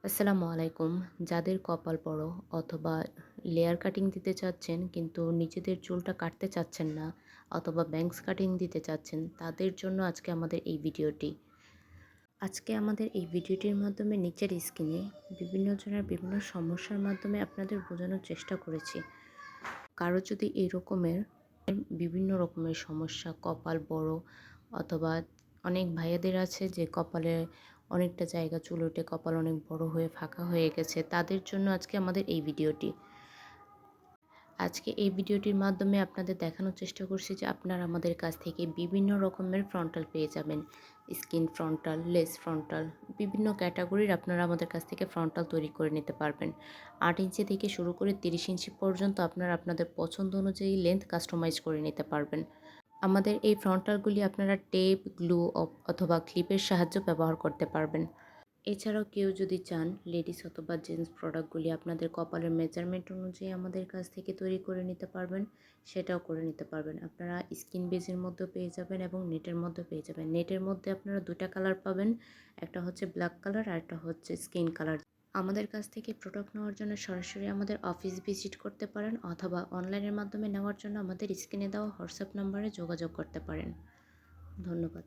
আসসালামু আলাইকুম। যাদের কপাল বড় অথবা লেয়ার কাটিং দিতে চাচ্ছেন কিন্তু নিজেদের চুলটা কাটতে চাচ্ছেন না অথবা ব্যাঙ্কস কাটিং দিতে চাচ্ছেন, তাদের জন্য আজকে আমাদের এই ভিডিওটি। আজকে আমাদের এই ভিডিওটির মাধ্যমে নিচের স্ক্রিনে বিভিন্ন জনের বিভিন্ন সমস্যার মাধ্যমে আপনাদের বোঝানোর চেষ্টা করেছি। কারো যদি এই রকমের বিভিন্ন রকমের সমস্যা, কপাল বড় অথবা অনেক ভাইয়াদের আছে যে কপালে অনেকটা জায়গা চুল ওঠে, কপাল অনেক বড় হয়ে ফাঁকা হয়ে গেছে, তাদের জন্য আজকে আমাদের এই ভিডিওটি। আজকে এই ভিডিওটির মাধ্যমে আপনাদের দেখানোর চেষ্টা করছি যে আপনারা আমাদের কাছ থেকে বিভিন্ন রকমের ফ্রন্টাল পেয়ে যাবেন। স্কিন ফ্রন্টাল, লেস ফ্রন্টাল, বিভিন্ন ক্যাটাগরির আপনারা আমাদের কাছ থেকে ফ্রন্টাল তৈরি করে নিতে পারবেন। 8 ইঞ্চি থেকে শুরু করে 30 ইঞ্চি পর্যন্ত আপনারা আপনাদের পছন্দ অনুযায়ী লেন্থ কাস্টমাইজ করে নিতে পারবেন। আমাদের এই ফ্রন্টালগুলি আপনারা টেপ, গ্লু অথবা ক্লিপের সাহায্যে ব্যবহার করতে পারবেন। এছাড়াও কেউ যদি চান লেডিস অথবা জেন্টস প্রোডাক্টগুলি আপনাদের কপালের মেজারমেন্ট অনুযায়ী আমাদের কাছ থেকে তৈরি করে নিতে পারবেন, সেটাও করে নিতে পারবেন। আপনারা স্কিন বেজের মধ্যেও পেয়ে যাবেন এবং নেটের মধ্যেও পেয়ে যাবেন। নেটের মধ্যে আপনারা 2টা কালার পাবেন, একটা হচ্ছে ব্ল্যাক কালার আর একটা হচ্ছে স্কিন কালার। আমাদের কাছ থেকে প্রোডাক্ট নেওয়ার জন্য সরাসরি আমাদের অফিস ভিজিট করতে পারেন অথবা অনলাইনের মাধ্যমে নেওয়ার জন্য আমাদের স্ক্রিনে দেওয়া হোয়াটসঅ্যাপ নাম্বারে যোগাযোগ করতে পারেন। ধন্যবাদ।